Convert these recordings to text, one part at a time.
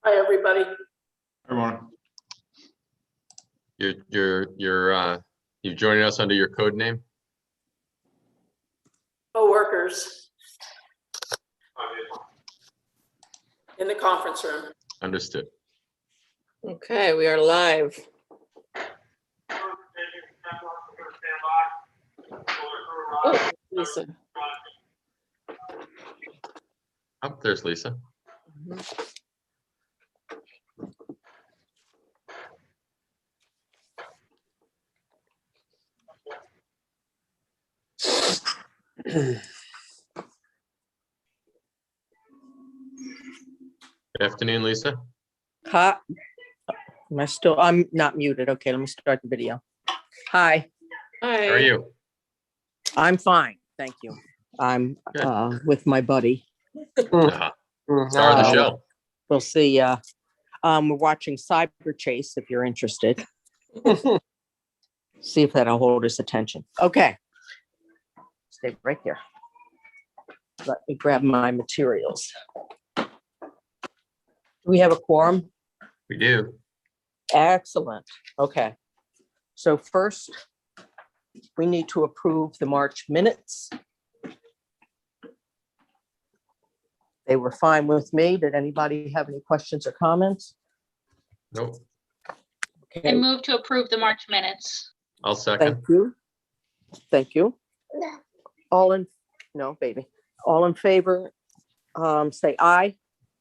Hi, everybody. Everyone. You're joining us under your code name? Co-workers in the conference room. Understood. Okay, we are live. Oh, Lisa. Oh, there's Lisa. Mhm. Good afternoon, Lisa. Hi. I'm not muted. Okay, let me start the video. Hi, Hi. How are you? I'm fine. Thank you. I'm Good. with my buddy. Star of the show. We'll see. We're watching Cyber Chase if you're interested. See if that'll hold his attention. Okay. Stay right there. Let me grab my materials. Do we have a quorum? We do. Excellent. Okay. So first, we need to approve the March minutes. They were fine with me. Did anybody have any questions or comments? Nope. I Okay, move to approve the March minutes. I'll second. thank you. Thank you. No, baby. All in favor, say aye.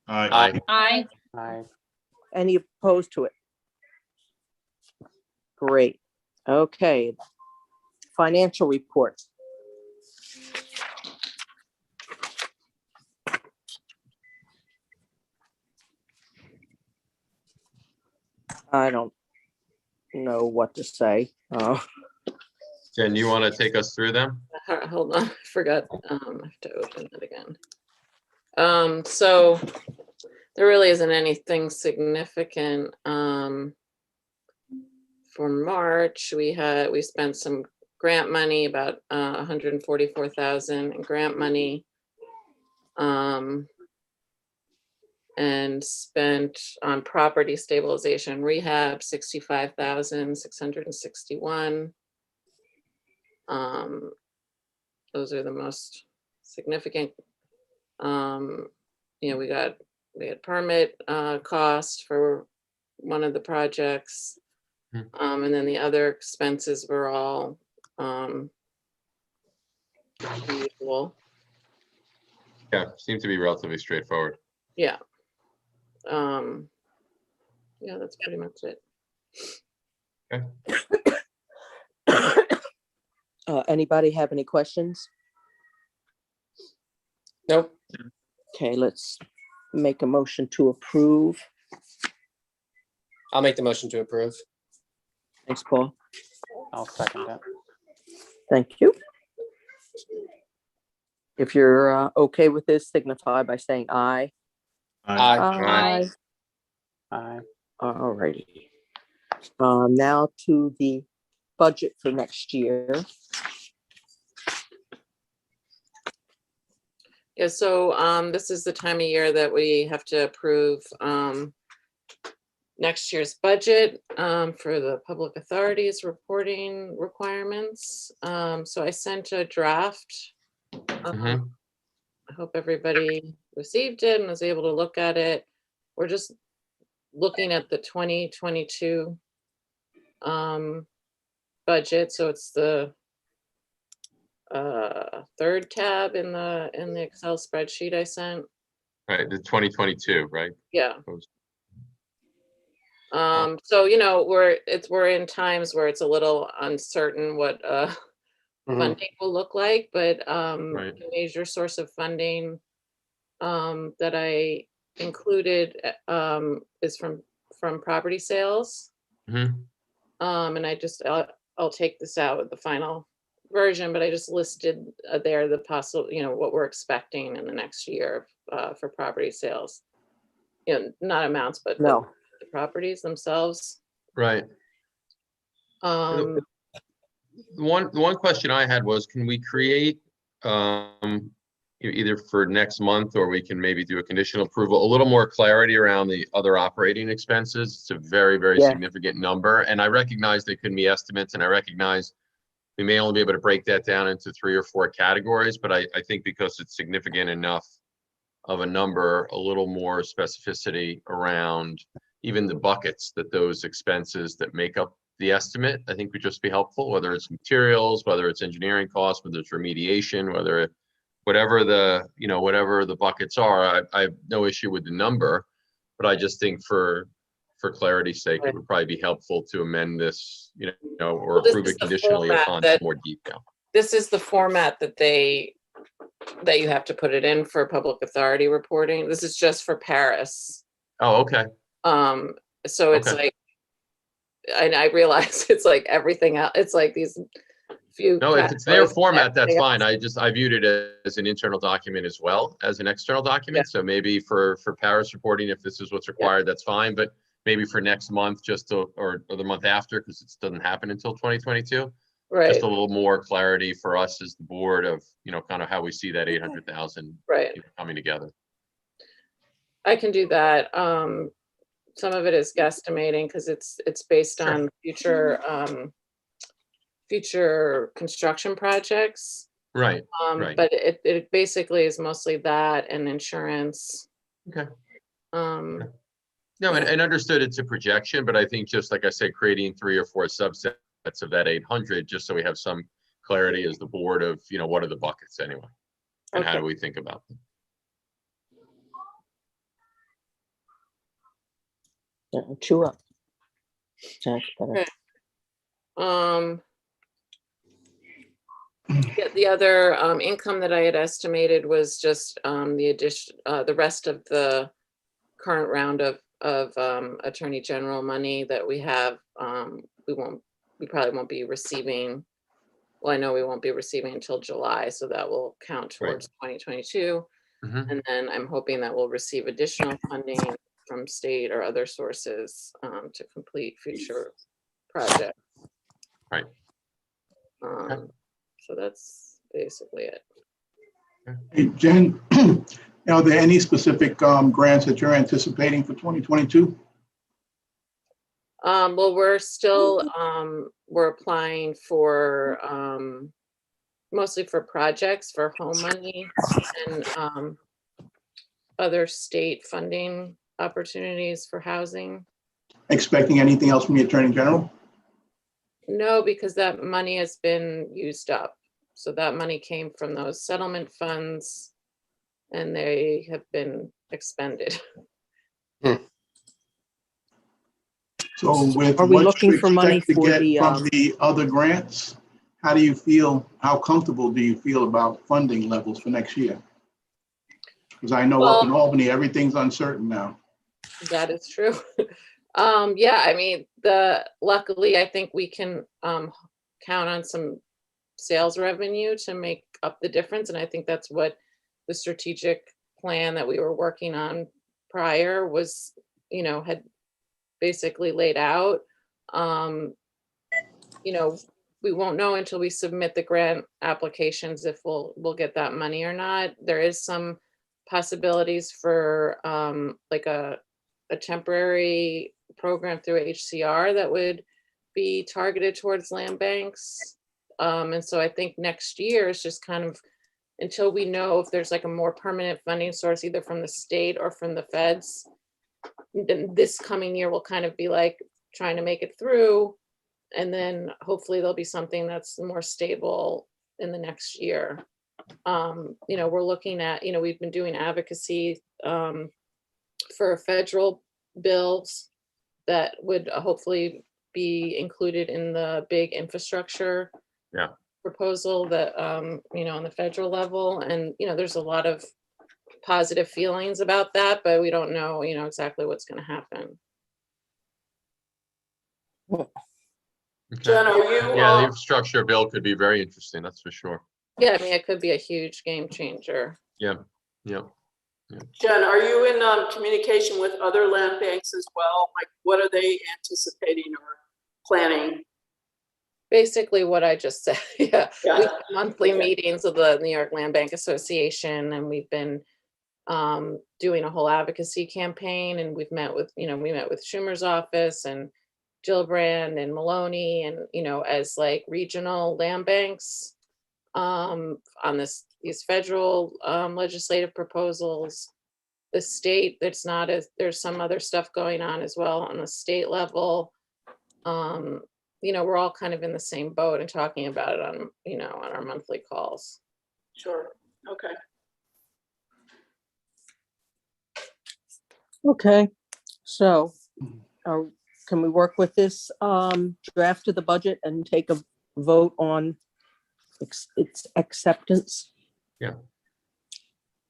Aye. Aye. Any opposed to it? Great. Okay. Financial report. I don't know what to say. Jen, you want to take us through them? Hold on, I forgot. I have to open it again. So there really isn't anything significant. For March, we spent some grant money, about 144,000 in grant money. And spent on property stabilization rehab 65,661. Those are the most significant. We had permit costs for one of the projects. And then the other expenses were all usual. Yeah, seems to be relatively straightforward. Yeah. Yeah, that's pretty much it. Anybody have any questions? Nope. Okay, let's make a motion to approve. I'll make the motion to approve. Thanks, Paul. I'll second that. Thank you. If you're okay with this, signify by saying aye. Aye. Aye. All righty. Now to the budget for next year. Yeah, so this is the time of year that we have to approve next year's budget for the public authorities reporting requirements. So I sent a draft. I hope everybody received it and was able to look at it. We're just looking at the 2022 budget. So it's the third tab in the Excel spreadsheet I sent. Right, the 2022, right? Yeah. So we're in times where it's a little uncertain what funding will look like, but Right. the major source of funding that I included is from property sales. And I'll take this out with the final version, but I just listed there the possible, what we're expecting in the next year for property sales. Not amounts, but No. the properties themselves. Right. The one question I had was, can we create, either for next month, or we can maybe do a conditional approval, a little more clarity around the other operating expenses. It's a very, very Yeah. significant number, and I recognize they could be estimates, and I recognize we may only be able to break that down into 3 or 4 categories, but I think because it's significant enough of a number, a little more specificity around even the buckets that those expenses that make up the estimate, I think would just be helpful, whether it's materials, whether it's engineering costs, whether it's remediation, whatever the buckets are. I have no issue with the number, but I just think for clarity's sake, it would probably be helpful to amend this, or Well, this approve is it the conditionally format upon that- some more detail. This is the format that you have to put it in for public authority reporting. This is just for Paris. Oh, okay. So it's Okay. like, and I realize it's like everything else. It's like these few. No, if it's their categories, format, that's everything fine. else. I viewed it as an internal document as well as an external document. So maybe for Paris reporting, if this is what's required, that's fine. But maybe for next month, or the month after, because it doesn't happen until 2022. Right, Just a little more clarity for us as the board of, kind of how we see that 800,000 right. coming together. I can do that. Some of it is guesstimating because it's based Sure. on future construction projects. Right. Right. But it basically is mostly that and insurance. Okay. Um, No, and understood it's a projection, but I think just like I said, creating 3 or 4 subsets of that 800, just so we have some clarity as the board of, what are the buckets anyway? And how Okay. do we think about them? Chew up. Sounds better. Okay. Yeah, the other income that I had estimated was just the addition, the rest of the current round of Attorney General money that we have. We probably won't be receiving. Well, I know we won't be receiving until July, so that will count Right. towards 2022. Mhm. And then I'm hoping that we'll receive additional funding from state or other sources to complete future projects. Right. So that's basically it. Hey, Jen, are there any specific grants that you're anticipating for 2022? Well, we're still, we're applying for, mostly for projects for home money and other state funding opportunities for housing. Expecting anything else from the Attorney General? No, because that money has been used up. So that money came from those settlement funds and they have been expended. So with Are we what looking you for money expect to for get the, from the other grants, how do you feel, how comfortable do you feel about funding levels for next year? Because I know up in Albany, everything's uncertain now. That is true. Yeah, I mean, luckily, I think we can count on some sales revenue to make up the difference. And I think that's what the strategic plan that we were working on prior was, had basically laid out. We won't know until we submit the grant applications if we'll get that money or not. There is some possibilities for like a temporary program through HCR that would be targeted towards land banks. And so I think next year is just kind of until we know if there's like a more permanent funding source, either from the state or from the feds. Then this coming year will kind of be like trying to make it through. And then hopefully there'll be something that's more stable in the next year. We're looking at, we've been doing advocacy for federal bills that would hopefully be included in the big infrastructure proposal that, on the federal level. And, there's a lot of positive feelings about that, but we don't know, exactly what's going to happen. Okay. Jen, are you, Yeah, the infrastructure bill could be very interesting, that's for sure. Yeah, I mean, it could be a huge game changer. Yeah. Jen, are you in communication with other land banks as well? Like, what are they anticipating or planning? Basically what I just said, yeah. Yeah. We have monthly Okay. meetings of the New York Land Bank Association, and we've been doing a whole advocacy campaign, and we've met with, we met with Schumer's office and Gillibrand and Maloney, and, as like regional land banks on these federal legislative proposals. The state, there's some other stuff going on as well on the state level. We're all kind of in the same boat and talking about it on our monthly calls. Sure, okay. Okay, so can we work with this draft of the budget and take a vote on its acceptance?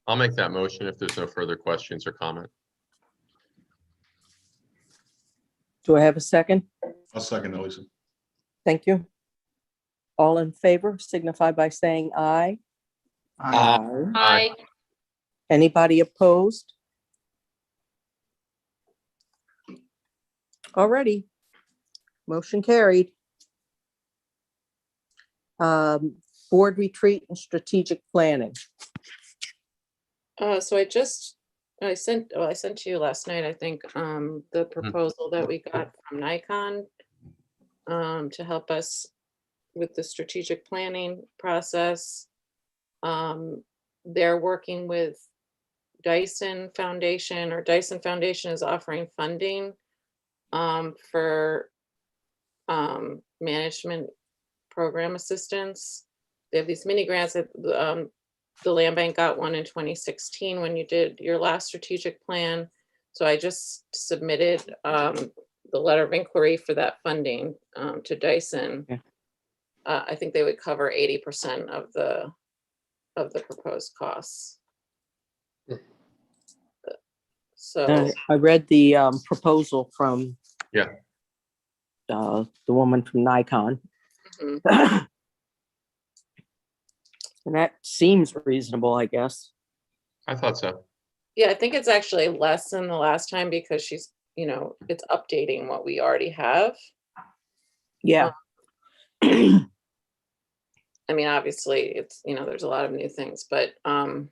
I'll make that motion if there's no further questions or comment. Do I have a second? I'll second, Elisa. Thank you. All in favor signify by saying aye. Aye. Aye. Anybody opposed? Alrighty. Motion carried. Board retreat and strategic planning. So I sent to you last night, I think, the proposal that we got from Nikon to help us with the strategic planning process. They're working with Dyson Foundation, or Dyson Foundation is offering funding for management program assistance. They have these mini grants that the Land Bank got one in 2016 when you did your last strategic plan. So I just submitted the letter of inquiry for that funding to Dyson. Okay. I think they would cover 80% of the proposed costs. So I read the proposal from the woman from Nikon. mhm. And that seems reasonable, I guess. I thought so. Yeah, I think it's actually less than the last time because she's, it's updating what we already have. Yeah. I mean, obviously it's, there's a lot of new things, but, and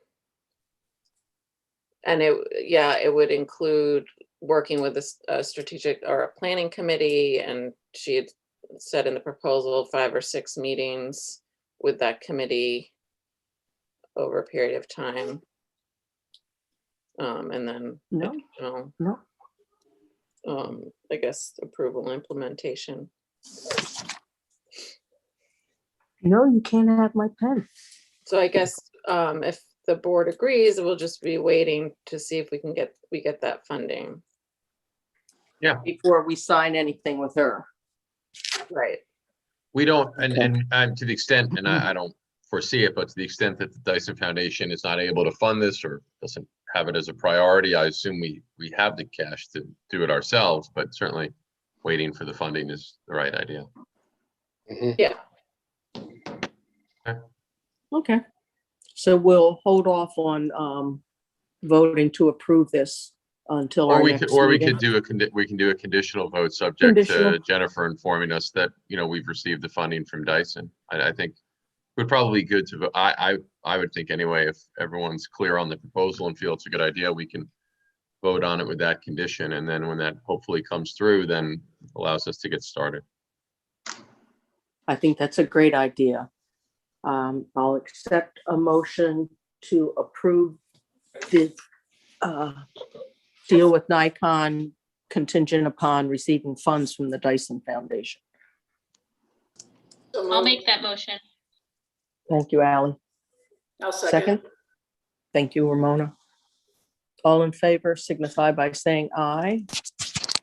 it would include working with a strategic or a planning committee. And she had said in the proposal 5 or 6 meetings with that committee over a period of time. And then, No. I guess approval and implementation. No, you can't have my pen. So I guess if the board agrees, we'll just be waiting to see if we get that funding. Before we sign anything with her. Right. We don't, and Okay. to the extent, and I don't foresee it, but to the extent that the Dyson Foundation is not able to fund this or doesn't have it as a priority, I assume we have the cash to do it ourselves, but certainly waiting for the funding is the right idea. Yeah. Okay. So we'll hold off on voting to approve this until Or our we next could, we meeting. can do a conditional vote subject to Conditional. Jennifer informing us that, we've received the funding from Dyson. I think would probably be good to, I would think anyway, if everyone's clear on the proposal and feel it's a good idea, we can vote on it with that condition. And then when that hopefully comes through, then allows us to get started. I think that's a great idea. I'll accept a motion to approve the deal with Nikon contingent upon receiving funds from the Dyson Foundation. So I'll moved. make that motion. Thank you, Ally. I'll second. Thank you, Ramona. All in favor signify by saying aye.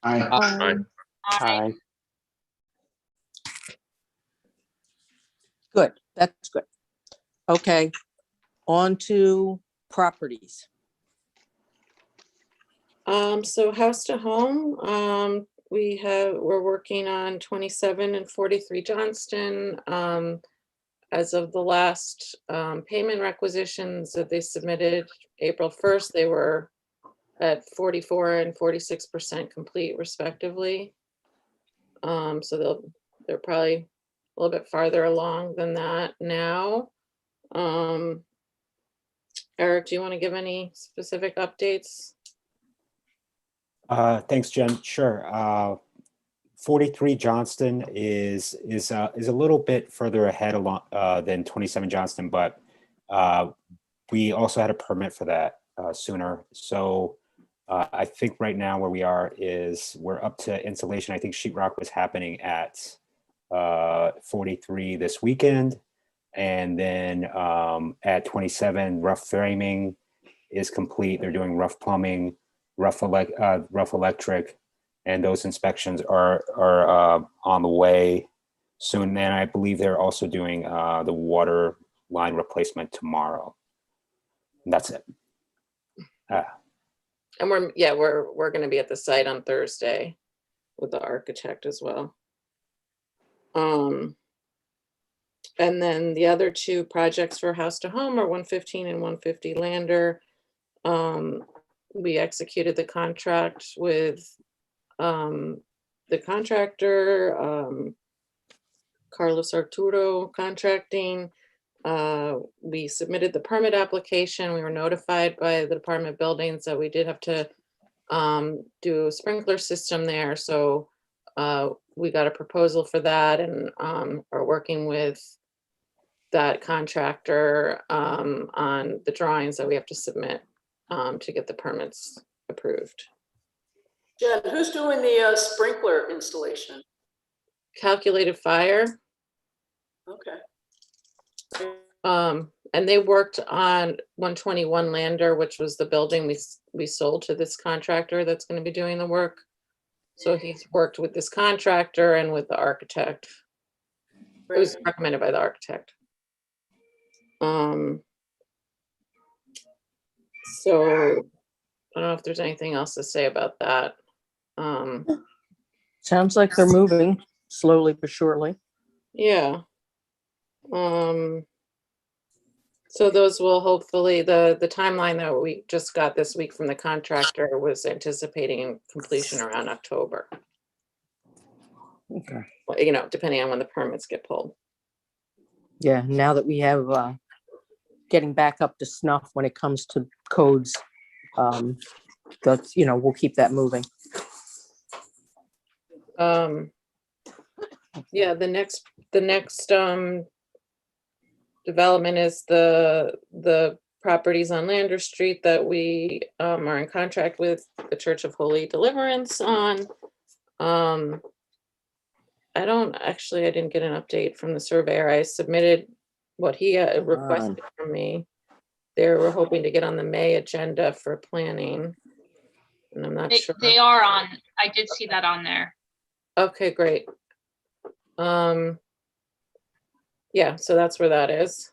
Aye. Aye. Aye. Good, that's good. Okay, on to properties. So house to home, we're working on 27 and 43 Johnston. As of the last payment requisitions that they submitted April 1st, they were at 44 and 46% complete respectively. So they're probably a little bit farther along than that now. Eric, do you want to give any specific updates? Thanks, Jen. Sure. 43 Johnston is a little bit further ahead along than 27 Johnston, but we also had a permit for that sooner. So I think right now where we are is we're up to installation. I think sheetrock was happening at 43 this weekend, and then at 27 rough framing is complete. They're doing rough plumbing, rough electric, and those inspections are on the way soon. And I believe they're also doing the water line replacement tomorrow. And that's it. And we're going to be at the site on Thursday with the architect as well. And then the other two projects for House to Home are 115 and 150 Lander. We executed the contract with the contractor, Carlos Arturo Contracting. We submitted the permit application. We were notified by the Department of Buildings that we did have to do a sprinkler system there. So we got a proposal for that, and are working with that contractor on the drawings that we have to submit to get the permits approved. Jen, who's doing the sprinkler installation? Calculated Fire. Okay. And they worked on 121 Lander, which was the building we sold to this contractor that's going to be doing the work. So he's worked with this contractor and with the architect. It was recommended by the architect. So I don't know if there's anything else to say about that. Sounds like they're moving slowly but surely. Yeah. So those will hopefully, the timeline that we just got this week from the contractor was anticipating completion around October. Okay. Well, you know, depending on when the permits get pulled. Yeah, now that we have getting back up to snuff when it comes to codes, that's, you know, we'll keep that moving. Yeah, the next development is the properties on Lander Street that we are in contract with the Church of Holy Deliverance on. I didn't get an update from the surveyor. I submitted what he requested from me. They were hoping to get on the May agenda for planning, and I'm not sure. They are on, I did see that on there. Okay, great. Yeah, so that's where that is.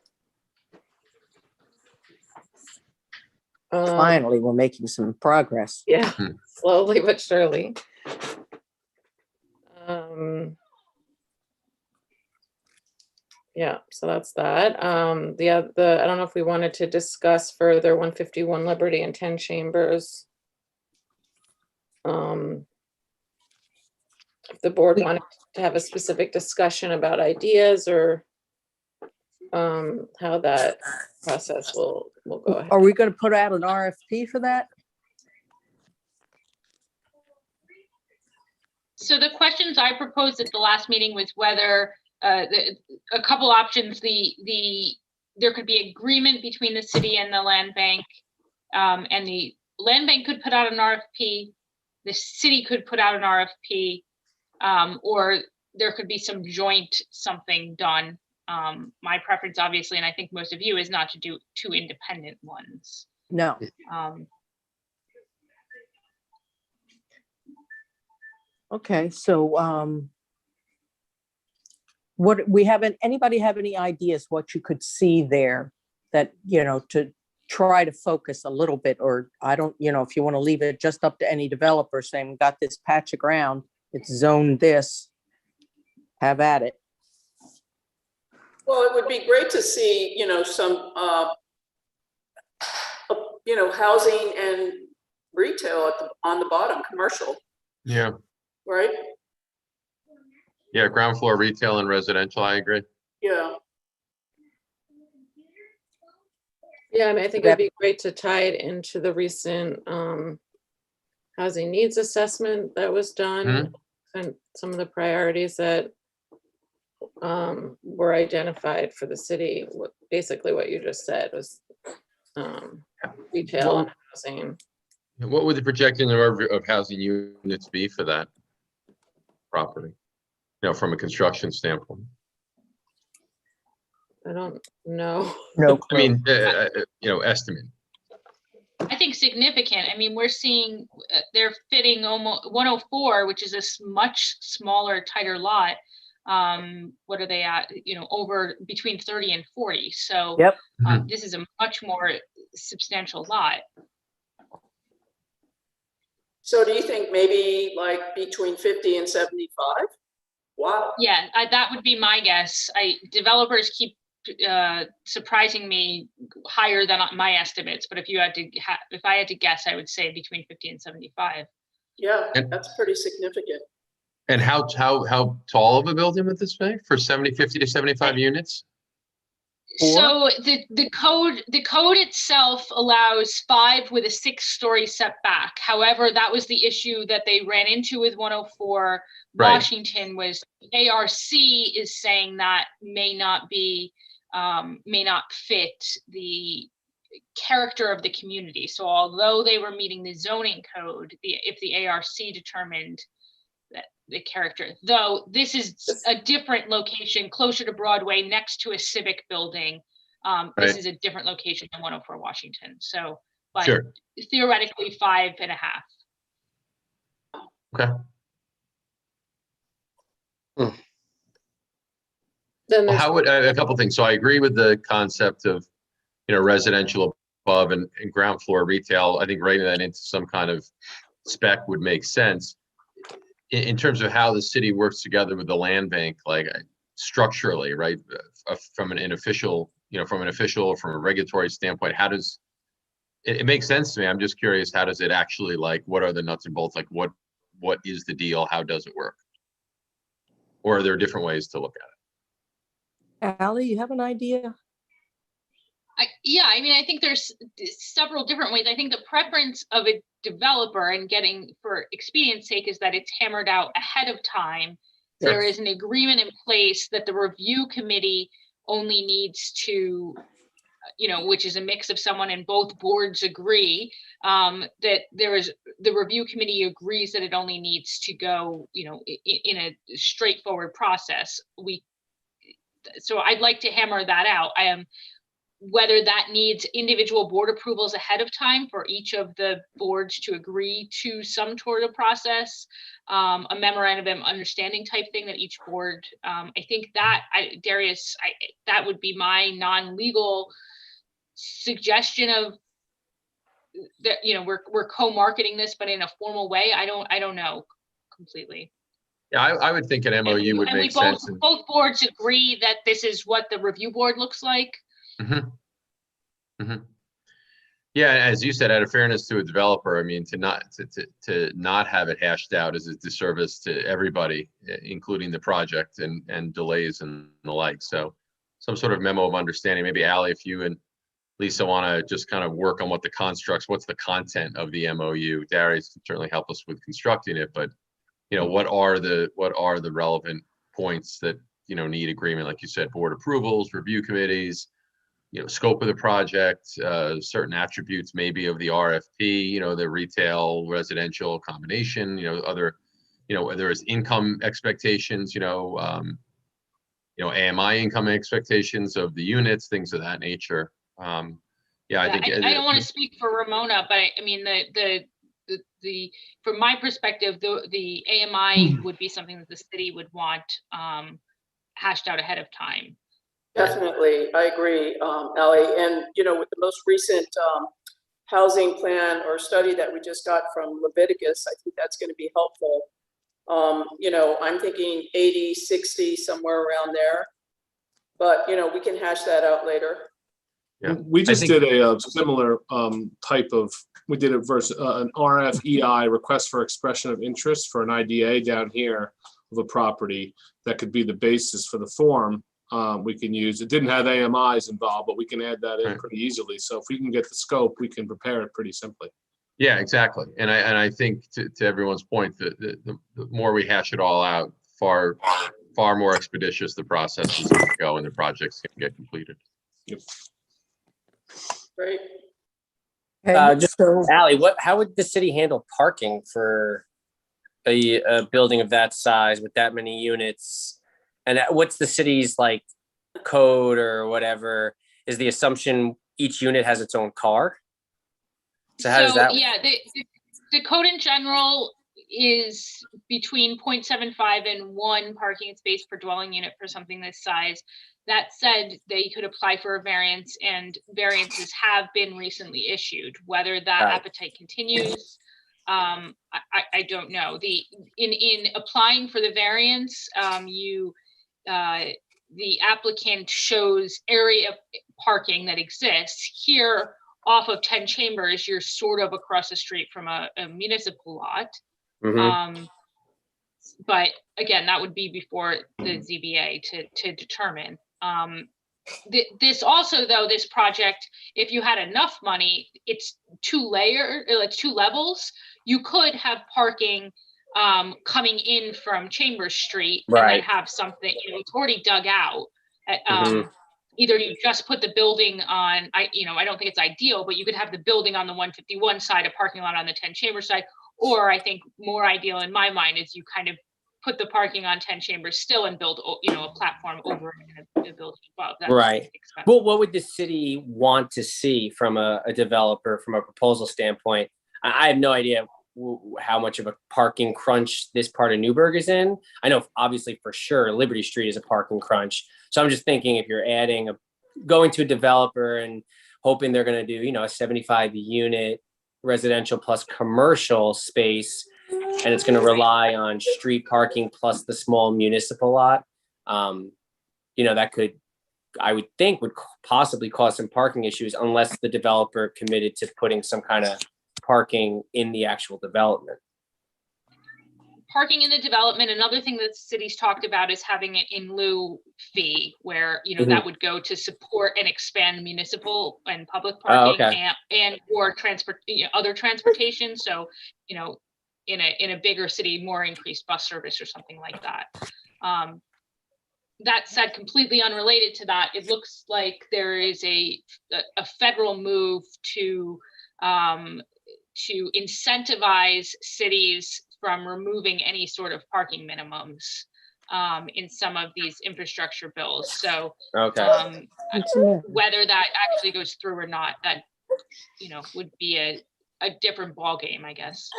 Finally, we're making some progress. Yeah, slowly but surely. Yeah, so that's that. I don't know if we wanted to discuss further 151 Liberty and 10 Chambers. If the board wanted to have a specific discussion about ideas or how that process will go ahead. Are we going to put out an RFP for that? So the questions I proposed at the last meeting was whether a couple options, there could be agreement between the city and the land bank, and the land bank could put out an RFP, the city could put out an RFP, or there could be some joint something done. My preference, obviously, and I think most of you, is not to do two independent ones. No. Okay, so anybody have any ideas what you could see there that, you know, to try to focus a little bit, or I don't, you know, if you want to leave it just up to any developer saying, we got this patch of ground, it's zoned this, have at it. Well, it would be great to see, you know, some, you know, housing and retail on the bottom, commercial, Yeah. right? Yeah, ground floor retail and residential, I agree. Yeah, Yeah, I mean, I think it'd be great to tie it into the recent housing needs assessment that was done and some of the priorities that were identified for the city. Basically what you just said was retail and housing. What would the projected number of housing units be for that property? You know, from a construction standpoint. I don't know. No I mean, clue. you know, estimate. I think significant. I mean, we're seeing they're fitting almost 104, which is a much smaller, tighter lot. What are they at? You know, over between 30 and 40. So Yep. this is a much more substantial lot. so do you think maybe like between 50 and 75? Wow. Yeah, that would be my guess. Developers keep surprising me higher than my estimates, but if I had to guess, I would say between 50 and 75. Yeah, And- that's pretty significant. And how tall of a building would this be for 50 to 75 units? So the code itself allows 5 with a 6-story setback. However, that was the issue that they ran into with 104 Right. Washington was ARC is saying that may not fit the character of the community. So although they were meeting the zoning code, if the ARC determined that the character, though this is a different location closer to Broadway next to a civic building. This Right. is a different location than 104 Washington. So, but Sure. theoretically 5.5. Okay. Then Well, there's how would, a couple things. So I agree with the concept of, you know, residential above and ground floor retail. I think writing that into some kind of spec would make sense. In terms of how the city works together with the land bank, like structurally, right? From an official, you know, from a regulatory standpoint, how does it makes sense to me? I'm just curious, how does it actually, like, what are the nuts and bolts? Like, what is the deal? How does it work? Or are there different ways to look at it? Ally, you have an idea? Yeah, I mean, I think there's several different ways. I think the preference of a developer and getting for expedience sake is that it's hammered out ahead of time. There is an agreement in place that the review committee only needs to, you know, which is a mix of someone and both boards agree that the review committee agrees that it only needs to go, you know, in a straightforward process. So I'd like to hammer that out. Whether that needs individual board approvals ahead of time for each of the boards to agree to some sort of process, a memorandum of understanding type thing that each board, I think that, Darius, that would be my non-legal suggestion of that, you know, we're co-marketing this, but in a formal way. I don't know completely. Yeah, I would think an MOU would make sense. Both boards agree that this is what the review board looks like. Yeah, as you said, out of fairness to a developer, I mean, to not have it hashed out is a disservice to everybody, including the project and delays and the like. So some sort of memo of understanding, maybe Ally, if you and Lisa want to just kind of work on what the constructs, what's the content of the MOU. Darius can certainly help us with constructing it, but you know, what are the relevant points that, you know, need agreement? Like you said, board approvals, review committees, you know, scope of the project, certain attributes maybe of the RFP, you know, the retail, residential combination, you know, other, you know, whether it's income expectations, AMI income expectations of the units, things of that nature. Yeah, I think I don't want to speak for Ramona, but I mean, the from my perspective, the AMI would be something that the city would want hashed out ahead of time. Definitely, I agree, Ally. And, you know, with the most recent housing plan or study that we just got from Leviticus, I think that's going to be helpful. You know, I'm thinking 80, 60, somewhere around there. But, you know, we can hash that out later. Yeah. We just did a similar type of, we did an RFEI, request for expression of interest for an IDA down here, of a property that could be the basis for the form, we can use. It didn't have AMIs involved, but we can add that in Right. pretty easily. So if we can get the scope, we can prepare it pretty simply. Yeah, exactly. And I think to everyone's point, the more we hash it all out, far more expeditious the process is going to go and the projects can get completed. Right? Just Ally, how would the city handle parking for a building of that size with that many units? And what's the city's like code or whatever? Is the assumption each unit has its own car? So how does that? Yeah, the code in general is between 0.75 and 1 parking space per dwelling unit for something this size. That said, they could apply for a variance, and variances have been recently issued. Whether that Right. appetite continues, I don't know. In applying for the variance, the applicant shows area parking that exists. Here off of 10 Chambers, you're sort of across the street from a municipal lot. Mhm. But again, that would be before the ZBA to determine. This also, though, this project, if you had enough money, it's two levels. You could have parking coming in from Chambers Street, and Right. then have something, it's already dug out. Mhm. Either you just put the building on, I don't think it's ideal, but you could have the building on the 151 side, a parking lot on the 10 Chambers side. Or I think more ideal in my mind is you kind of put the parking on 10 Chambers still and build, a platform over a building above. That's Right. expensive. Well, what would the city want to see from a developer, from a proposal standpoint? I have no idea how much of a parking crunch this part of Newburgh is in. I know obviously for sure Liberty Street is a parking crunch. So I'm just thinking if you're going to a developer and hoping they're going to do, a 75 unit residential plus commercial space, and it's going to rely on street parking plus the small municipal lot, that could, I would think, would possibly cause some parking issues unless the developer committed to putting some kind of parking in the actual development. Parking in the development, another thing that the city's talked about is having an in lieu fee where, that would go to support and expand municipal and public parking and or other transportation. So, in a bigger city, more increased bus service or something like that. That said, completely unrelated to that, it looks like there is a federal move to incentivize cities from removing any sort of parking minimums in some of these infrastructure bills. So whether that actually goes through or not, that would be a different ballgame, I guess.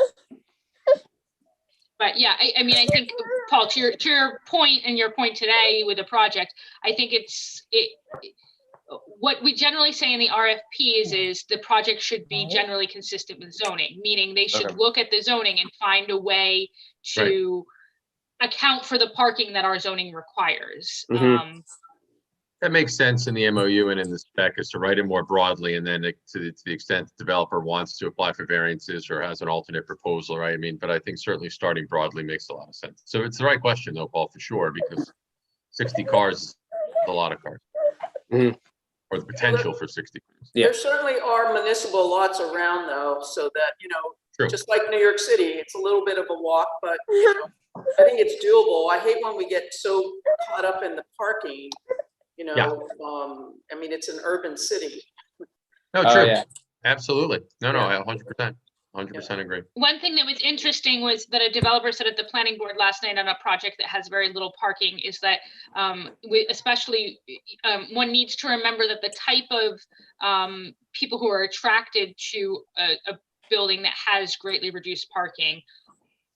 But yeah, I mean, I think, Paul, to your point and your point today with the project, I think what we generally say in the RFPs is the project should be generally consistent with zoning, meaning they should look at the zoning and find a way to account for the parking that our zoning requires. That makes sense in the MOU and in the spec, is to write it more broadly, and then to the extent the developer wants to apply for variances or has an alternate proposal, right? I mean, but I think certainly starting broadly makes a lot of sense. So it's the right question though, Paul, for sure, because 60 cars is a lot of cars. Or the potential for 60 cars. There certainly are municipal lots around though, so that, True. just like New York City, it's a little bit of a walk, but I think it's doable. I hate when we get so caught up in the parking, I mean, it's an urban city. No, true. Absolutely. No, 100% agree. One thing that was interesting was that a developer said at the planning board last night on a project that has very little parking is that one needs to remember that the type of people who are attracted to a building that has greatly reduced parking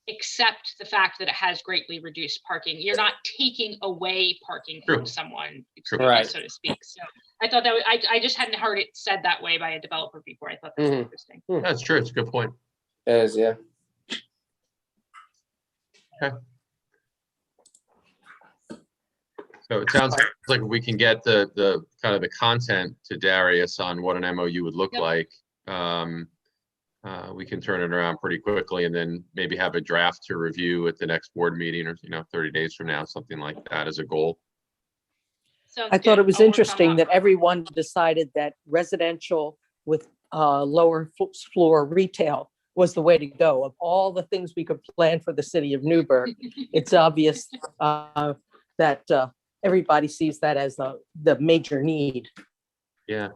accept the fact that it has greatly reduced parking. You're not taking away parking from someone, so to speak. So I thought that I just hadn't heard it said that way by a developer before. I thought that was interesting. That's true. It's a good point. It is, yeah. Okay. So it sounds like we can get the kind of the content to Darius on what an MOU would look like. we can turn it around pretty quickly and then maybe have a draft to review at the next board meeting or, 30 days from now, something like that as a goal. Sounds I thought good. it was I'll work on interesting that everyone decided that residential with lower floor retail was the way to go. Of all the things we could plan for the city of Newburgh, it's obvious that everybody sees that as the major need. Yeah.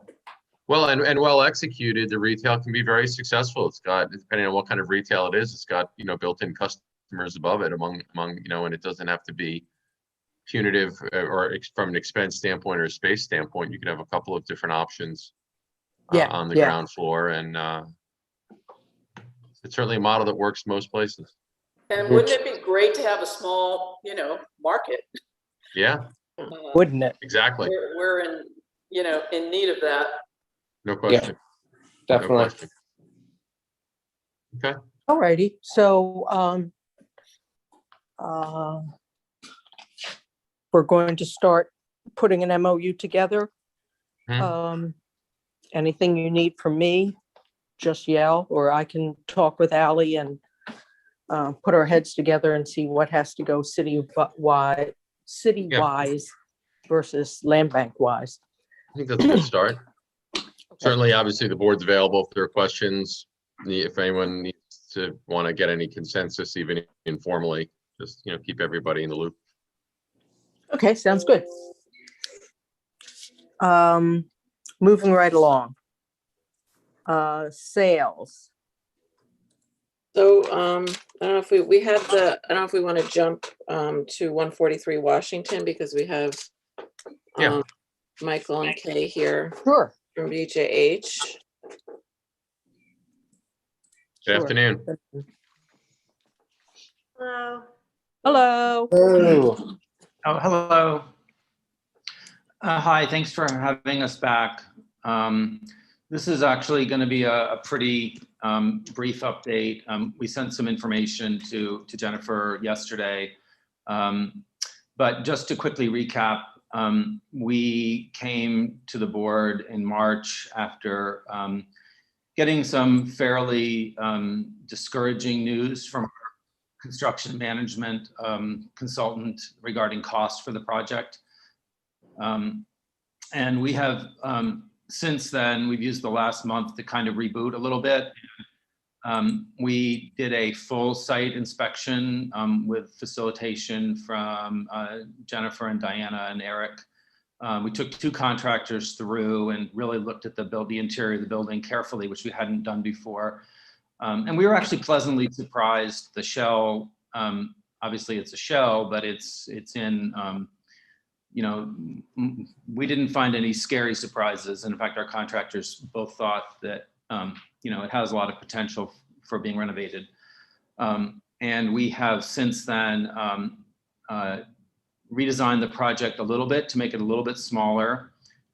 Well, and well executed, the retail can be very successful. It's got, depending on what kind of retail it is, it's got, built-in customers above it among, and it doesn't have to be punitive or from an expense standpoint or a space standpoint. You could have a couple of different options on the ground floor, and it's certainly a model that works most places. And wouldn't it be great to have a small, market? Yeah, Wouldn't it? exactly. We're in, in need of that. No question. Definitely. No question. Okay. All righty. So we're going to start putting an MOU together. Anything you need from me, just yell, or I can talk with Ally and put our heads together and see what has to go city-wise versus land bank wise. I think that's a good start. Certainly, obviously, the board's available if there are questions. If anyone needs to want to get any consensus, even informally, just keep everybody in the loop. Okay, sounds good. Moving right along. Sales. So I don't know if we have I don't know if we want to jump to 143 Washington, because we have Michael and Kay here Sure. from BJH. Good afternoon. Hello. Hello. Oh, Oh, hello. Hi, thanks for having us back. This is actually going to be a pretty brief update. We sent some information to Jennifer yesterday. But just to quickly recap, we came to the board in March after getting some fairly discouraging news from our construction management consultant regarding cost for the project. And we have, since then, we've used the last month to kind of reboot a little bit. We did a full site inspection with facilitation from Jennifer and Diana and Eric. We took 2 contractors through and really looked at the interior of the building carefully, which we hadn't done before. And we were actually pleasantly surprised. The shell, obviously it's a shell, but it's in, we didn't find any scary surprises. And in fact, our contractors both thought that, it has a lot of potential for being renovated. And we have since then redesigned the project a little bit to make it a little bit smaller.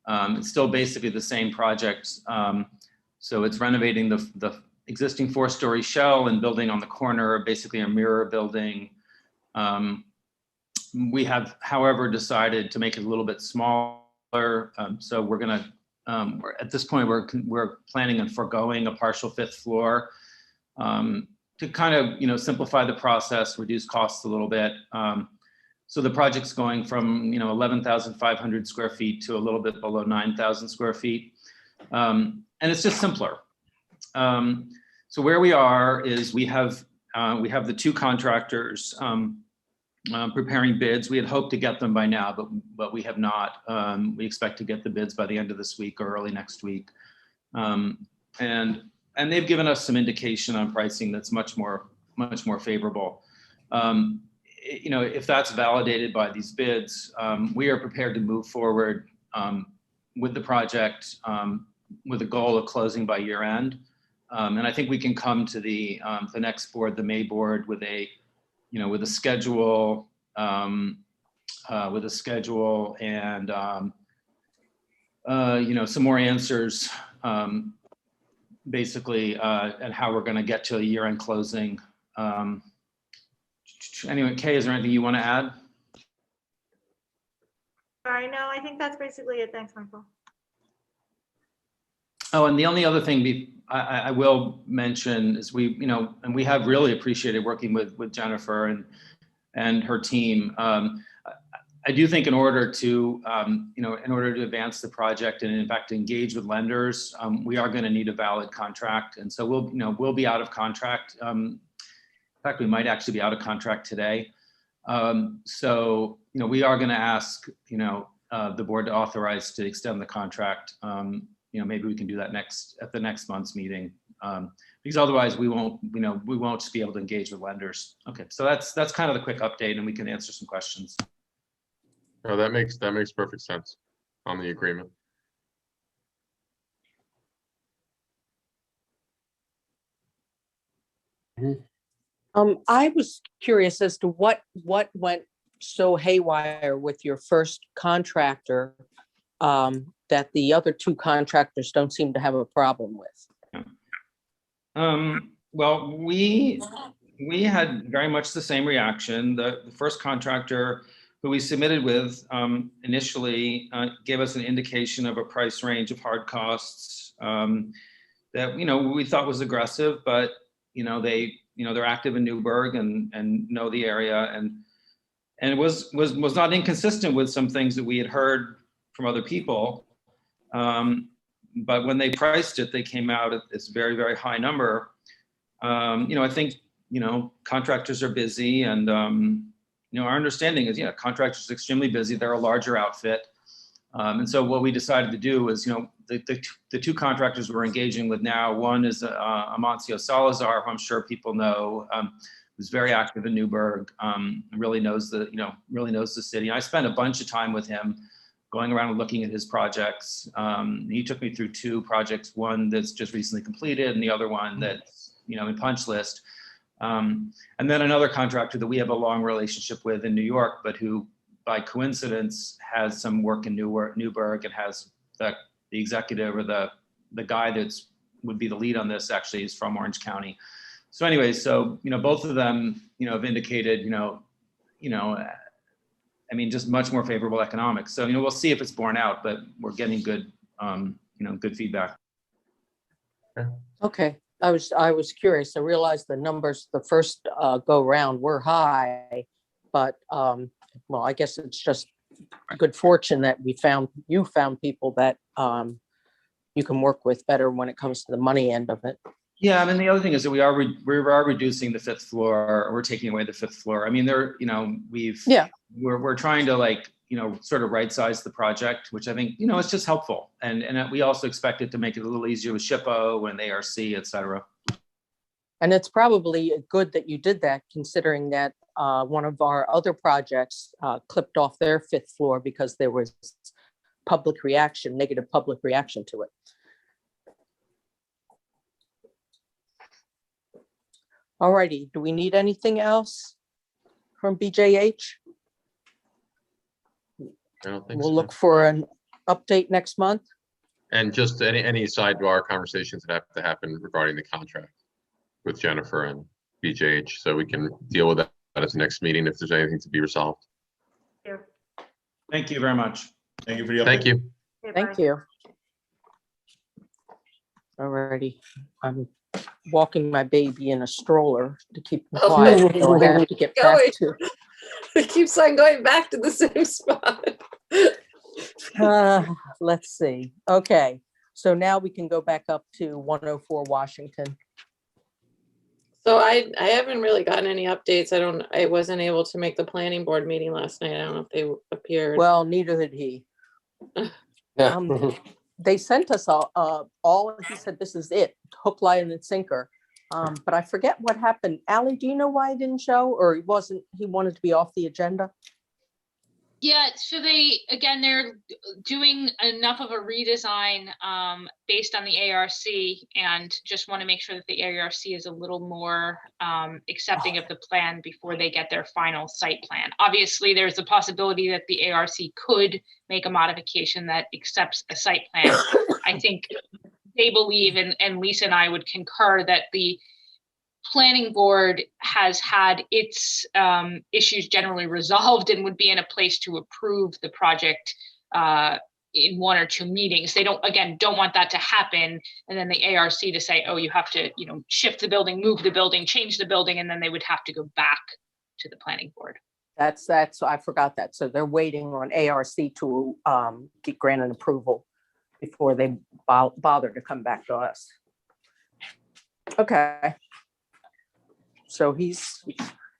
It's still basically the same project. So it's renovating the existing 4-story shell and building on the corner, basically a mirror building. We have, however, decided to make it a little bit smaller. So we're going to, at this point, we're planning on foregoing a partial 5th floor to kind of, simplify the process, reduce costs a little bit. So the project's going from, 11,500 square feet to a little bit below 9,000 square feet. And it's just simpler. So where we are is we have the 2 contractors preparing bids. We had hoped to get them by now, but we have not. We expect to get the bids by the end of this week or early next week. And they've given us some indication on pricing that's much more favorable. If that's validated by these bids, we are prepared to move forward with the project with a goal of closing by year end. And I think we can come to the next board, the May board, with a schedule, and some more answers, basically, and how we're going to get to a year-end closing. Anyway, Kay, is there anything you want to add? Sorry, no, I think that's basically it. Thanks, Michael. Oh, and the only other thing I will mention is and we have really appreciated working with Jennifer and her team. I do think in order to advance the project and in fact engage with lenders, we are going to need a valid contract, and so we'll be out of contract. In fact, we might actually be out of contract today. So we are going to ask the board to authorize to extend the contract. Maybe we can do that at the next month's meeting, because otherwise we won't just be able to engage with lenders. Okay, so that's kind of the quick update, and we can answer some questions. No, that makes perfect sense on the agreement. I was curious as to what went so haywire with your first contractor, that the other two contractors don't seem to have a problem with. Well, we had very much the same reaction. The first contractor who we submitted with initially gave us an indication of a price range of hard costs that we thought was aggressive, but they're active in Newburgh and know the area, and it was not inconsistent with some things that we had heard from other people. But when they priced it, they came out at this very, very high number. I think contractors are busy, and our understanding is contractors are extremely busy. They're a larger outfit, and so what we decided to do is the two contractors we're engaging with now. One is Amancio Salazar, who I'm sure people know, who's very active in Newburgh, really knows the city. I spent a bunch of time with him, going around and looking at his projects. He took me through two projects, one that's just recently completed and the other one that's in punch list. And then another contractor that we have a long relationship with in New York, but who by coincidence has some work in Newburgh and has the executive or the guy would be the lead on this actually is from Orange County. So anyway, both of them have indicated just much more favorable economics. So we'll see if it's borne out, but we're getting good good feedback. Okay, I was curious. I realized the numbers the first go round were high, but well, I guess it's just good fortune that you found people that you can work with better when it comes to the money end of it. Yeah, the other thing is that we are reducing the fifth floor, or we're taking away the fifth floor. We're trying to sort of right size the project, which I think it's just helpful, and we also expect it to make it a little easier with SHPO and ARC, et cetera. And it's probably good that you did that, considering that one of our other projects clipped off their fifth floor because there was negative public reaction to it. All righty, do we need anything else from BJH? I don't think We'll so. look for an update next month. And just any sidebar conversations that have to happen regarding the contract with Jennifer and BJH, so we can deal with that at the next meeting if there's anything to be resolved. Thank you very much. Thank you for the update. Thank you. Thank you. All righty, I'm walking my baby in a stroller to keep him quiet, so I have to get back to. It keeps on going back to the same spot. Let's see. Okay, so now we can go back up to 104 Washington. So I haven't really gotten any updates. I wasn't able to make the planning board meeting last night. I don't know if they appeared. Well, neither did he. They sent us all, he said, this is it, hook, line, and sinker. But I forget what happened. Ally, do you know why he didn't show, or he wanted to be off the agenda? Yeah, so they're doing enough of a redesign based on the ARC, and just want to make sure that the ARC is a little more accepting of the plan before they get their final site plan. Obviously, there's a possibility that the ARC could make a modification that accepts a site plan. I think they believe, and Lisa and I would concur, that the planning board has had its issues generally resolved and would be in a place to approve the project in one or two meetings. They don't want that to happen. And then the ARC to say, oh, you have to, shift the building, move the building, change the building, and then they would have to go back to the planning board. That's, I forgot that. So they're waiting on ARC to get granted approval before they bother to come back to us. Okay. So he's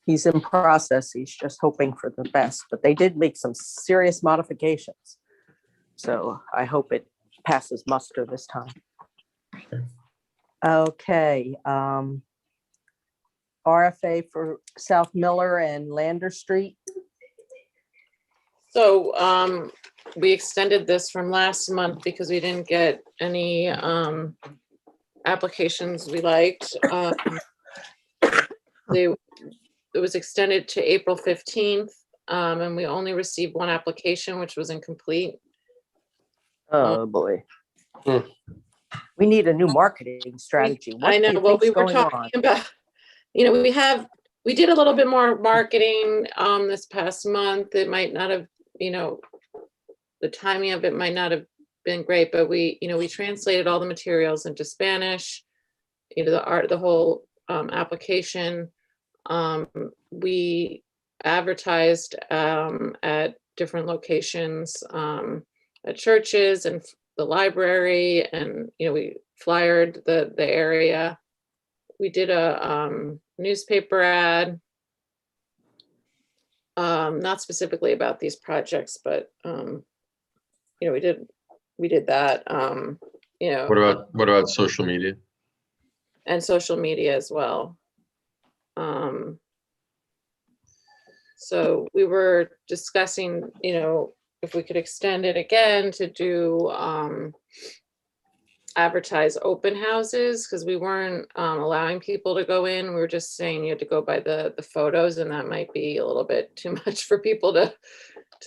in process. He's just hoping for the best, but they did make some serious modifications. So I hope it passes muster this time. Okay. RFA for South Miller and Lander Street. So we extended this from last month because we didn't get any applications we liked. It was extended to April 15th, and we only received one application, which was incomplete. Oh, boy. We need a new marketing strategy. What I do know, you well, think's we were going on? talking about, we did a little bit more marketing this past month. It might not have, the timing of it might not have been great, but we translated all the materials into Spanish, the whole application. We advertised at different locations, at churches and the library, and we flyered the area. We did a newspaper ad, not specifically about these projects, but we did that. What about social media? And social media as well. So we were discussing, if we could extend it again to do advertise open houses, because we weren't allowing people to go in. We were just saying you had to go by the photos, and that might be a little bit too much for people to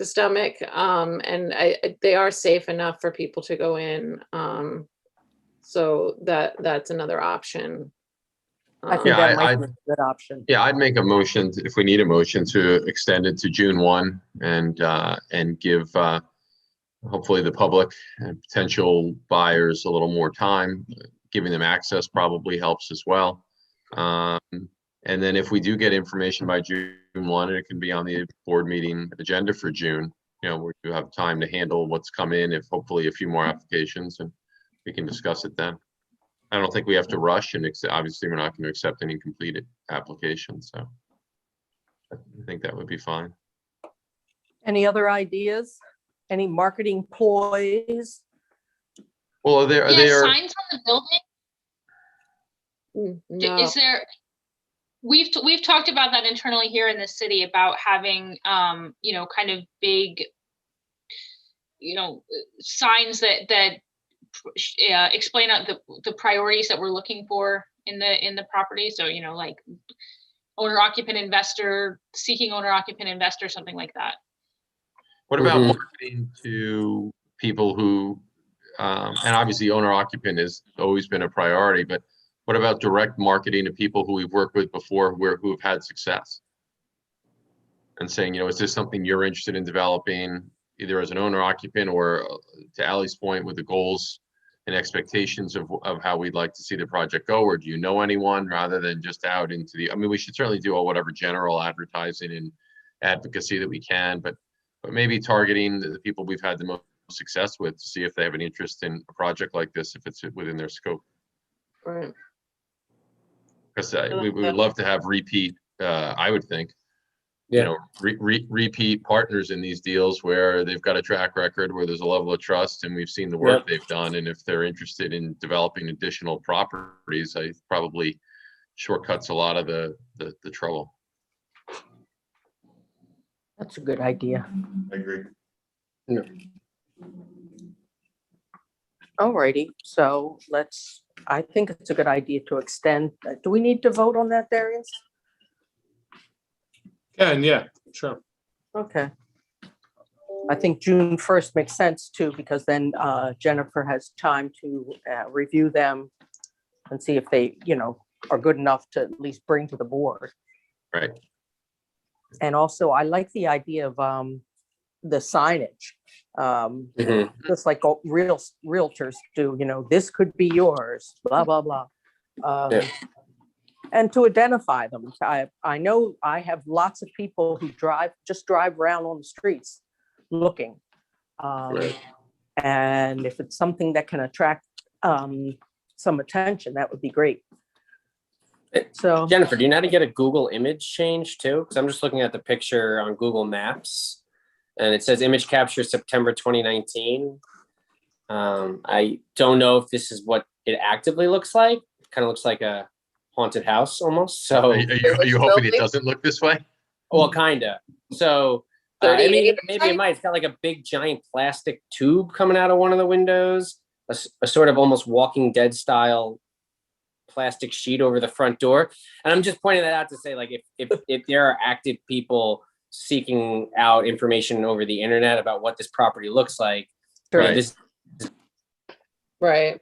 stomach. And they are safe enough for people to go in. So that's another option. I think Yeah, that might be a good option. Yeah, I'd make a motion, if we need a motion, to extend it to June 1 and give hopefully the public and potential buyers a little more time. Giving them access probably helps as well. And then if we do get information by June 1, it can be on the board meeting agenda for June. We do have time to handle what's come in, if hopefully a few more applications, and we can discuss it then. I don't think we have to rush, and obviously we're not going to accept any completed applications. So I think that would be fine. Any other ideas? Any marketing ploys? Well, are there signs on the building? No. Is there? We've talked about that internally here in the city about having kind of big signs that explain out the priorities that we're looking for in the property. So like owner occupant investor, seeking owner occupant investor, something like that. What about marketing to people who, and obviously owner occupant has always been a priority, but what about direct marketing to people who we've worked with before who have had success? And saying, is this something you're interested in developing, either as an owner occupant or, to Ally's point, with the goals and expectations of how we'd like to see the project go? Or do you know anyone, rather than just out into we should certainly do whatever general advertising and advocacy that we can, but maybe targeting the people we've had the most success with to see if they have an interest in a project like this, if it's within their scope. Right. Because we would love to have repeat, I would think, repeat partners in these deals where they've got a track record, where there's a level of trust, and we've seen the work they've done. And if they're interested in developing additional properties, I probably shortcuts a lot of the trouble. That's a good idea. I agree. All righty, so I think it's a good idea to extend. Do we need to vote on that, Darius? Yeah, sure. Okay. I think June 1st makes sense too, because then Jennifer has time to review them and see if they, are good enough to at least bring to the board. Right. And also, I like the idea of the signage. Mhm. Just like realtors do, this could be yours, blah, blah, blah. Yeah. And to identify them. I know I have lots of people who just drive around on the streets looking. Right. And if it's something that can attract some attention, that would be great. So Jennifer, do you know how to get a Google image change too? Because I'm just looking at the picture on Google Maps and it says image capture September 2019. I don't know if this is what it actively looks like. It kind of looks like a haunted house almost. So, Are you hoping it doesn't look this way? well, kind of. So, I 38 mean, maybe it might. It's got like a big giant plastic tube coming out of one of the windows, a sort of almost Walking Dead style plastic sheet over the front door. And I'm just pointing that out to say, like, if there are active people seeking out information over the internet about what this property looks like, Right. this Right.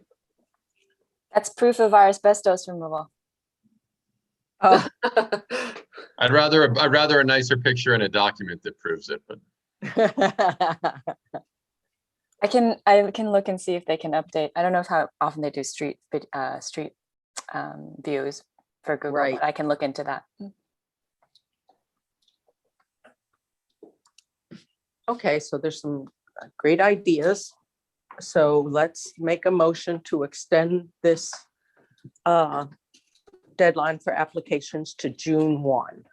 That's proof of our asbestos removal. oh, I'd rather a nicer picture in a document that proves it, but I can look and see if they can update. I don't know how often they do street views for Google, Right. but I can look into that. okay, so there's some great ideas. So let's make a motion to extend this deadline for applications to June 1.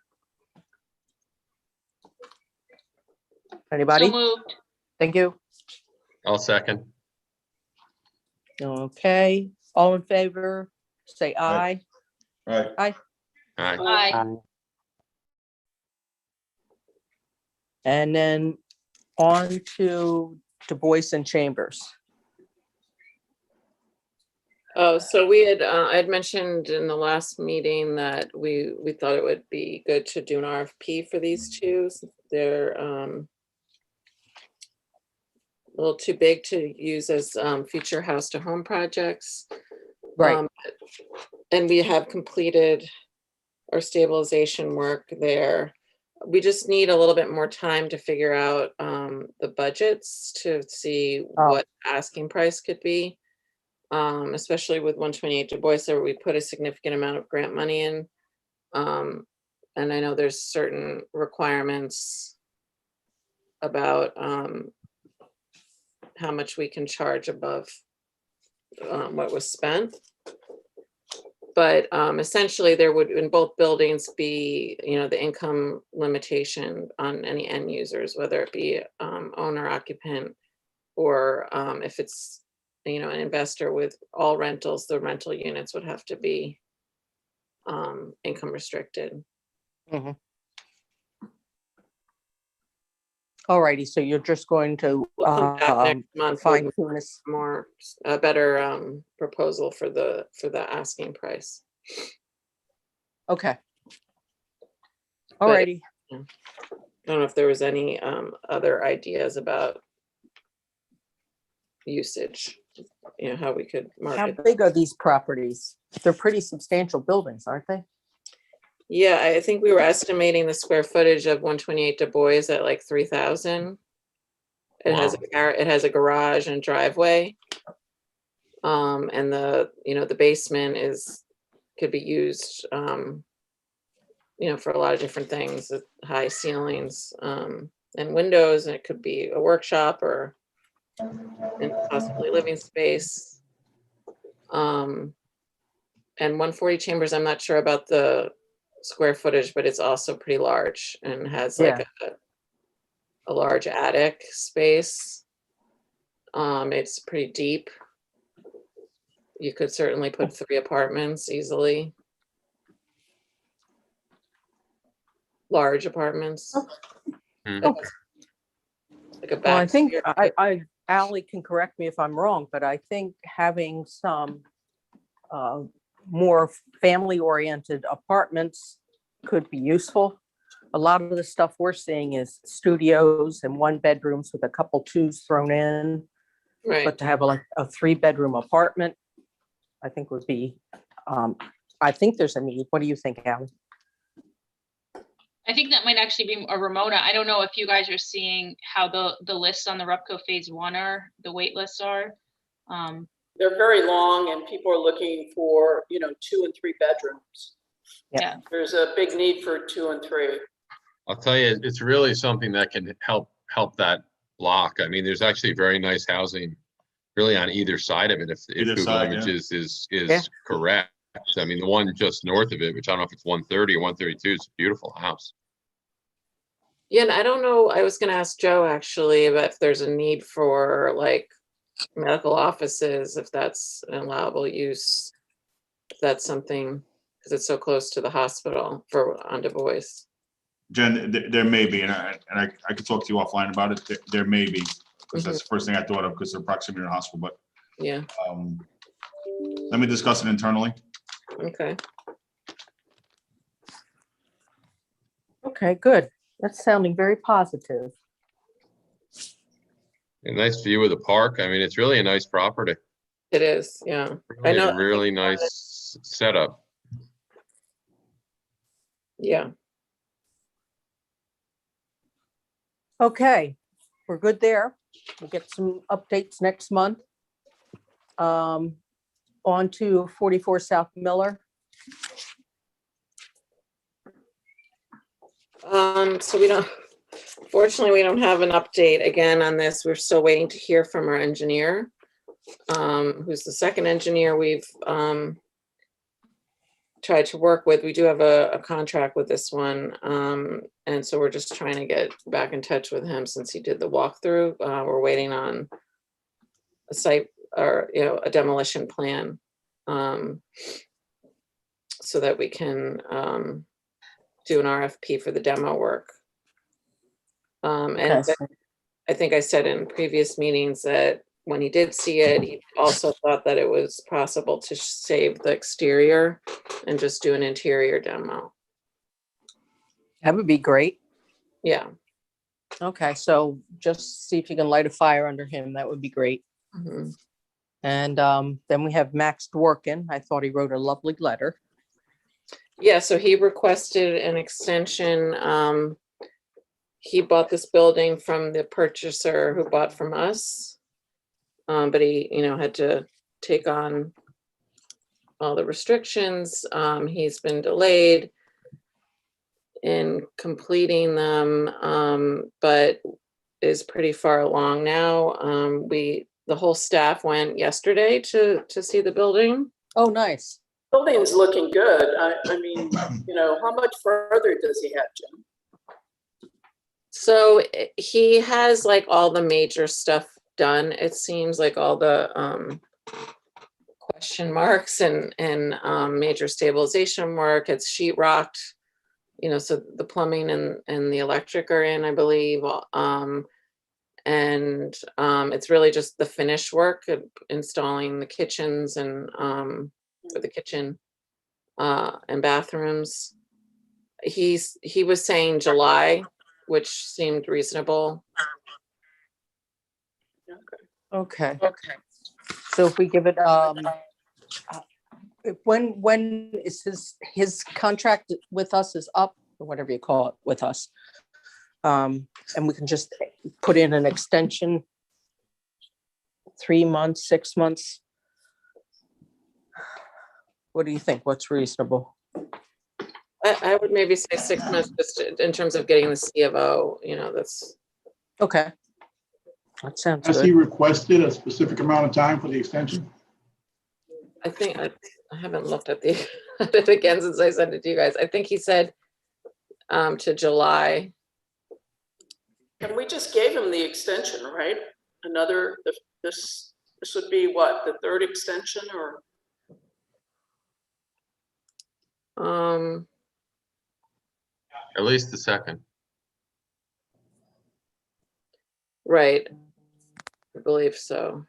Anybody? So moved. Thank you. I'll second. Okay, all in favor, say aye. All right. Aye. And then on to Du Bois and Chambers. Oh, so we had, I'd mentioned in the last meeting that we thought it would be good to do an RFP for these two. They're a little too big to use as future house to home projects. Right. And we have completed our stabilization work there. We just need a little bit more time to figure out the budgets to see what asking price could be. Especially with 128 Du Bois, where we put a significant amount of grant money in. And I know there's certain requirements about how much we can charge above what was spent. But essentially there would in both buildings be, the income limitation on any end users, whether it be owner occupant or if it's an investor with all rentals, the rental units would have to be income restricted. All righty, so you're just going to We'll come back next month fine with tune this. a better proposal for the asking price. Okay. All But- righty. I don't know if there was any other ideas about usage, how we could How market. big are these properties? They're pretty substantial buildings, aren't they? Yeah, I think we were estimating the square footage of 128 Du Bois at like 3,000. It has a garage and driveway. And the basement could be used, for a lot of different things, with high ceilings, and windows, and it could be a workshop or and possibly living space. And 140 Chambers, I'm not sure about the square footage, but it's also pretty large and has like a large attic space. It's pretty deep. You could certainly put 3 apartments easily. Large apartments. Hmm. Like a back. Well, I think sphere. Ally can correct me if I'm wrong, but I think having some more family-oriented apartments could be useful. A lot of the stuff we're seeing is studios and 1-bedrooms with a couple 2s thrown in. Right. But to have a 3-bedroom apartment, I think would be, I think there's a need. What do you think, Ally? I think that might actually be a Ramona. I don't know if you guys are seeing how the lists on the Repco Phase 1 are, the wait lists are. They're very long and people are looking for, 2 and 3 bedrooms. Yeah. There's a big need for 2 and 3. I'll tell you, it's really something that can help that block. I mean, there's actually very nice housing really on either side of it if Either Google side, yeah. Images is Yeah. correct. I mean, the one just north of it, which I don't know if it's 130 or 132, is a beautiful house. Yeah, and I don't know, I was gonna ask Joe actually about if there's a need for like medical offices, if that's an allowable use. If that's something, because it's so close to the hospital on Du Bois. Jen, there may be, and I could talk to you offline about it. There may be, because that's the first thing I thought of, because of proximity to the hospital, but Yeah, let me discuss it internally. okay. Okay, good. That's sounding very positive. A nice view of the park. I mean, it's really a nice property. It is, yeah. I Really, know. really nice setup. Yeah, Okay, we're good there. We'll get some updates next month. On to 44 South Miller. so we don't, fortunately, we don't have an update again on this. We're still waiting to hear from our engineer, who's the second engineer we've tried to work with. We do have a contract with this one. And so we're just trying to get back in touch with him since he did the walkthrough. We're waiting on a site or, a demolition plan, so that we can do an RFP for the demo work. And Okay. I think I said in previous meetings that when he did see it, he also thought that it was possible to save the exterior and just do an interior demo. That would be great. Yeah. Okay, so just see if you can light a fire under him. That would be great. Mhm. And then we have Max Dworkin. I thought he wrote a lovely letter. Yeah, so he requested an extension. He bought this building from the purchaser who bought from us. But he, had to take on all the restrictions. He's been delayed in completing them, but is pretty far along now. The whole staff went yesterday to see the building. Oh, nice. Building's looking good. I mean, how much further does he have, Jim? So he has like all the major stuff done. It seems like all the question marks and major stabilization work. It's sheetrocked, so the plumbing and the electric are in, I believe. And it's really just the finish work of installing the kitchens and for the kitchen and bathrooms. He was saying July, which seemed reasonable. Okay. So if we give it, when is his contract with us is up, or whatever you call it, with us? And we can just put in an extension, 3 months, 6 months. What do you think? What's reasonable? I would maybe say 6 months, just in terms of getting the C of O, that's. Okay. That sounds Has he good. requested a specific amount of time for the extension? I think I haven't looked at at it again since I sent it to you guys. I think he said to July. And we just gave him the extension, right? This would be what, the third extension or? At least the second. Right. I believe so.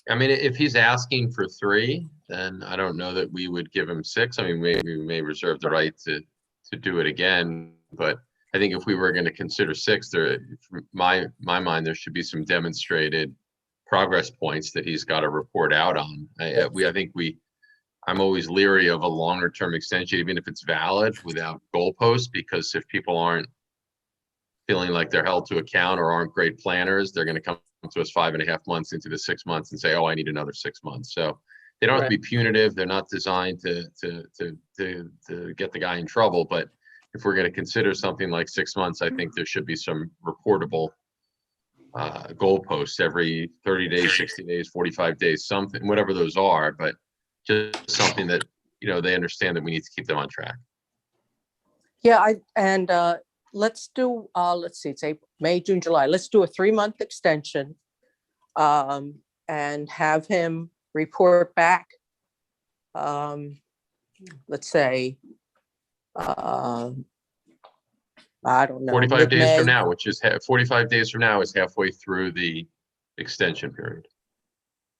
I mean, if he's asking for 3, then I don't know that we would give him 6. I mean, maybe we may reserve the right to do it again. But I think if we were going to consider 6, my mind, there should be some demonstrated progress points that he's got to report out on. I think we I'm always leery of a longer term extension, even if it's valid without goalposts, because if people aren't feeling like they're held to account or aren't great planners, they're gonna come to us 5.5 months into the 6 months and say, oh, I need another 6 months. So they don't have to be punitive. They're not designed to get the guy in trouble. But if we're gonna consider something like 6 months, I think there should be some reportable goalposts every 30 days, 60 days, 45 days, something, whatever those are, but just something that, they understand that we need to keep them on track. Yeah, let's do, let's see, it's April, May, June, July. Let's do a 3-month extension. And have him report back. Let's say, I don't know. 45 days mid-May. from now, which is 45 days from now is halfway through the extension period.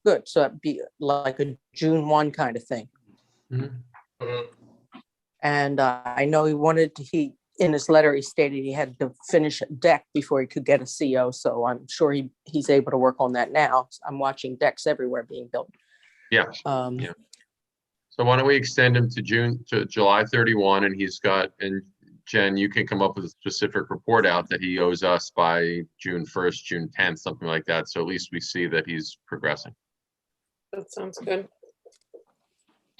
Good, so it'd be like a June 1 kind of thing. And I know in his letter, he stated he had to finish a deck before he could get a CO, so I'm sure he's able to work on that now. I'm watching decks everywhere being built. Yeah. Yeah. So why don't we extend him to July 31, and and Jen, you can come up with a specific report out that he owes us by June 1st, June 10th, something like that. So at least we see that he's progressing. That sounds good.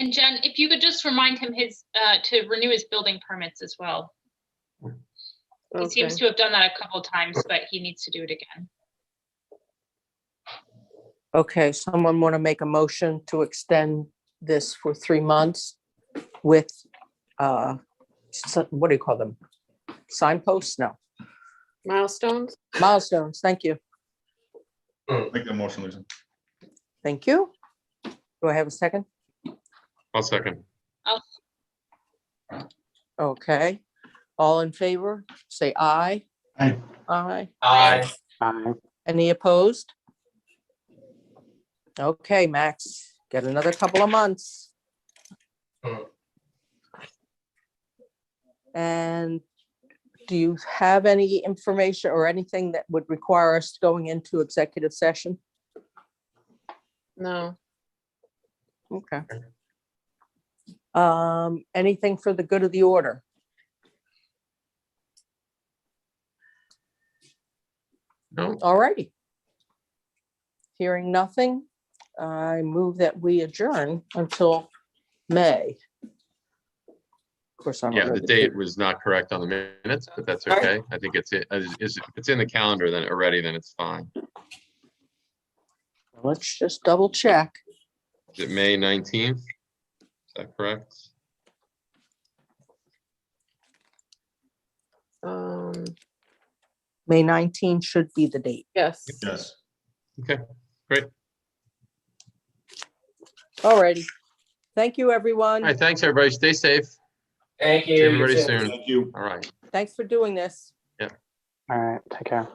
And Jen, if you could just remind him to renew his building permits as well. He seems to have done that a couple of times, but he needs to do it again. Okay, someone want to make a motion to extend this for 3 months with, what do you call them? Signposts? No. Milestones? Milestones, thank you. Make that motion, Lisa. Thank you. Do I have a second? I'll second. Okay. All in favor, say aye. Aye. Aye. Aye. Any opposed? Okay, Max, get another couple of months. And do you have any information or anything that would require us going into executive session? No. Okay. Anything for the good of the order? No. All righty. Hearing nothing, I move that we adjourn until May. Of course, I don't Yeah, know the date was not correct on the minutes, but that's okay. I think if it's in the calendar then already, then it's fine. Let's just double check. Is it May 19th? Is that correct? May 19 should be the date. Yes. Yes. Okay, great. All righty. Thank you, All everyone. right, thanks, everybody. Stay safe. Thank you. See everybody You too. soon. Thank you. All right. Thanks for doing this. All right, take care.